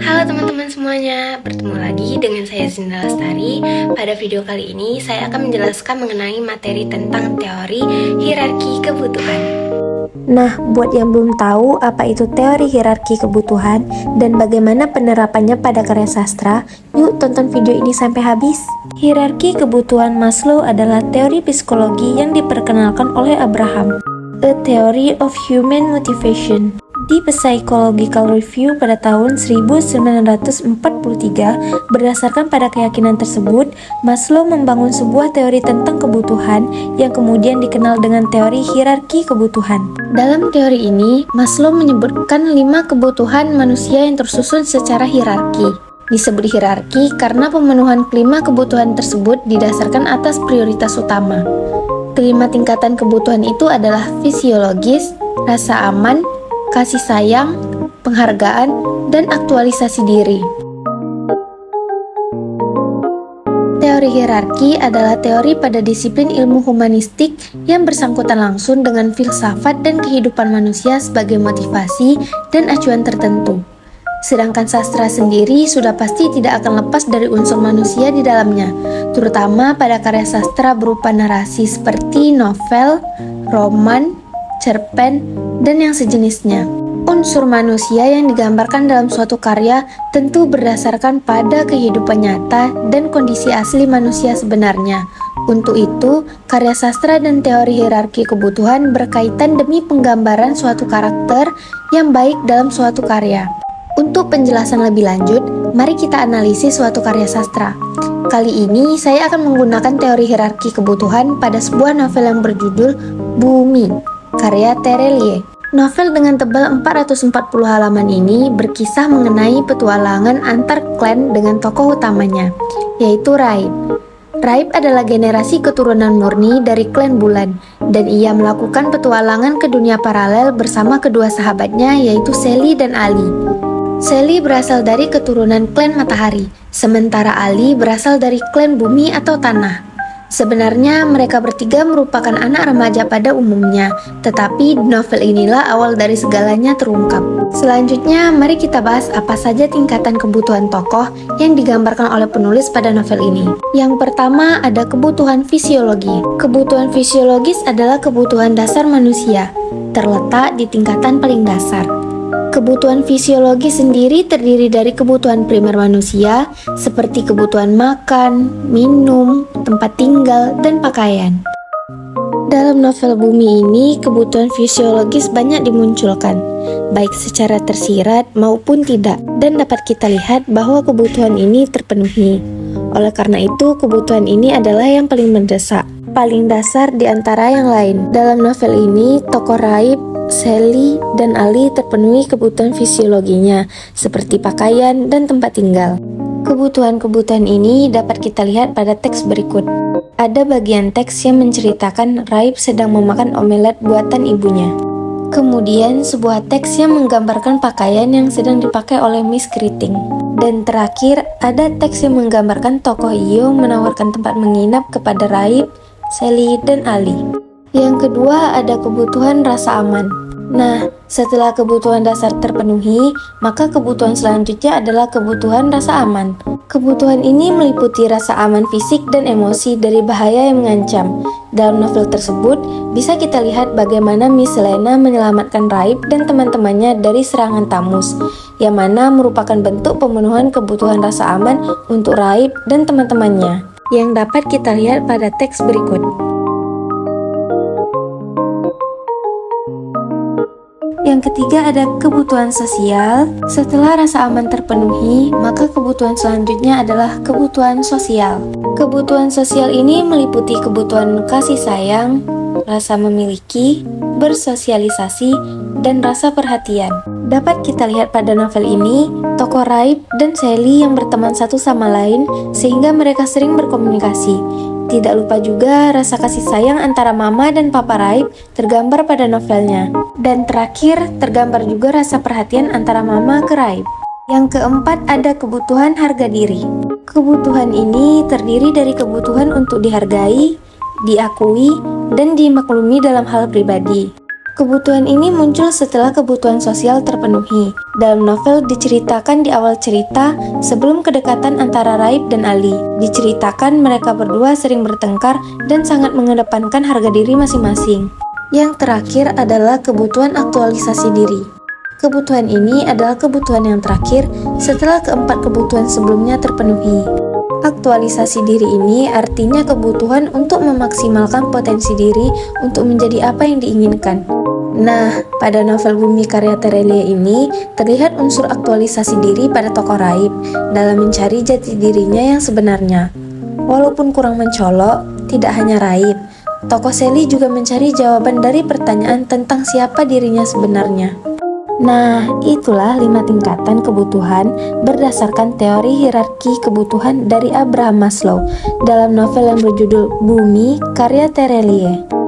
Halo teman-teman semuanya, bertemu lagi dengan saya Zinda Lestari. Pada video kali ini saya akan menjelaskan mengenai materi tentang teori hierarki kebutuhan. Nah, buat yang belum tahu apa itu teori hierarki kebutuhan dan bagaimana penerapannya pada karya sastra, yuk tonton video ini sampai habis. Hierarki kebutuhan Maslow adalah teori psikologi yang diperkenalkan oleh Abraham, A Theory of Human Motivation. Di Psychological Review pada tahun 1943, berdasarkan pada keyakinan tersebut, Maslow membangun sebuah teori tentang kebutuhan yang kemudian dikenal dengan teori hierarki kebutuhan. Dalam teori ini, Maslow menyebutkan 5 kebutuhan manusia yang tersusun secara hierarki. Disebut hierarki karena pemenuhan kelima kebutuhan tersebut didasarkan atas prioritas utama. Kelima tingkatan kebutuhan itu adalah fisiologis, rasa aman, kasih sayang, penghargaan, dan aktualisasi diri. Teori hierarki adalah teori pada disiplin ilmu humanistik yang bersangkutan langsung dengan filsafat dan kehidupan manusia sebagai motivasi dan acuan tertentu. Sedangkan sastra sendiri sudah pasti tidak akan lepas dari unsur manusia di dalamnya, terutama pada karya sastra berupa narasi seperti novel, roman, cerpen, dan yang sejenisnya. Unsur manusia yang digambarkan dalam suatu karya tentu berdasarkan pada kehidupan nyata dan kondisi asli manusia sebenarnya. Untuk itu, karya sastra dan teori hierarki kebutuhan berkaitan demi penggambaran suatu karakter yang baik dalam suatu karya. Untuk penjelasan lebih lanjut, mari kita analisis suatu karya sastra. Kali ini saya akan menggunakan teori hierarki kebutuhan pada sebuah novel yang berjudul Bumi, karya Terelie. Novel dengan tebal 440 halaman ini berkisah mengenai petualangan antar klan dengan tokoh utamanya, yaitu Raib. Raib adalah generasi keturunan murni dari klan Bulan, dan ia melakukan petualangan ke dunia paralel bersama kedua sahabatnya yaitu Sally dan Ali. Sally berasal dari keturunan klan Matahari, sementara Ali berasal dari klan Bumi atau Tanah. Sebenarnya mereka bertiga merupakan anak remaja pada umumnya, tetapi novel inilah awal dari segalanya terungkap. Selanjutnya, mari kita bahas apa saja tingkatan kebutuhan tokoh yang digambarkan oleh penulis pada novel ini. Yang pertama ada kebutuhan fisiologi. Kebutuhan fisiologis adalah kebutuhan dasar manusia, terletak di tingkatan paling dasar. Kebutuhan fisiologi sendiri terdiri dari kebutuhan primer manusia seperti kebutuhan makan, minum, tempat tinggal, dan pakaian. Dalam novel Bumi ini, kebutuhan fisiologis banyak dimunculkan, baik secara tersirat maupun tidak, dan dapat kita lihat bahwa kebutuhan ini terpenuhi. Oleh karena itu, kebutuhan ini adalah yang paling mendesak, paling dasar di antara yang lain. Dalam novel ini, tokoh Raib, Sally, dan Ali terpenuhi kebutuhan fisiologinya, seperti pakaian dan tempat tinggal. Kebutuhan-kebutuhan ini dapat kita lihat pada teks berikut. Ada bagian teks yang menceritakan Raib sedang memakan omelet buatan ibunya. Kemudian sebuah teks yang menggambarkan pakaian yang sedang dipakai oleh Miss Keriting. Dan terakhir, ada teks yang menggambarkan tokoh Iyo menawarkan tempat menginap kepada Raib, Sally, dan Ali. Yang kedua ada kebutuhan rasa aman. Nah, setelah kebutuhan dasar terpenuhi, maka kebutuhan selanjutnya adalah kebutuhan rasa aman. Kebutuhan ini meliputi rasa aman fisik dan emosi dari bahaya yang mengancam. Dalam novel tersebut, bisa kita lihat bagaimana Miss Selena menyelamatkan Raib dan teman-temannya dari serangan Tamus, yang mana merupakan bentuk pemenuhan kebutuhan rasa aman untuk Raib dan teman-temannya, yang dapat kita lihat pada teks berikut. Yang ketiga ada kebutuhan sosial. Setelah rasa aman terpenuhi, maka kebutuhan selanjutnya adalah kebutuhan sosial. Kebutuhan sosial ini meliputi kebutuhan kasih sayang, rasa memiliki, bersosialisasi, dan rasa perhatian. Dapat kita lihat pada novel ini, tokoh Raib dan Sally yang berteman satu sama lain sehingga mereka sering berkomunikasi. Tidak lupa juga rasa kasih sayang antara mama dan papa Raib tergambar pada novelnya. Dan terakhir, tergambar juga rasa perhatian antara mama ke Raib. Yang keempat ada kebutuhan harga diri. Kebutuhan ini terdiri dari kebutuhan untuk dihargai, diakui, dan dimaklumi dalam hal pribadi. Kebutuhan ini muncul setelah kebutuhan sosial terpenuhi. Dalam novel diceritakan di awal cerita, sebelum kedekatan antara Raib dan Ali. Diceritakan mereka berdua sering bertengkar dan sangat mengedepankan harga diri masing-masing. Yang terakhir adalah kebutuhan aktualisasi diri. Kebutuhan ini adalah kebutuhan yang terakhir setelah keempat kebutuhan sebelumnya terpenuhi. Aktualisasi diri ini artinya kebutuhan untuk memaksimalkan potensi diri untuk menjadi apa yang diinginkan. Nah, pada novel Bumi karya Terelie ini terlihat unsur aktualisasi diri pada tokoh Raib dalam mencari jati dirinya yang sebenarnya. Walaupun kurang mencolok, tidak hanya Raib, tokoh Sally juga mencari jawaban dari pertanyaan tentang siapa dirinya sebenarnya. Nah, itulah 5 tingkatan kebutuhan berdasarkan teori hierarki kebutuhan dari Abraham Maslow dalam novel yang berjudul Bumi karya Terelie.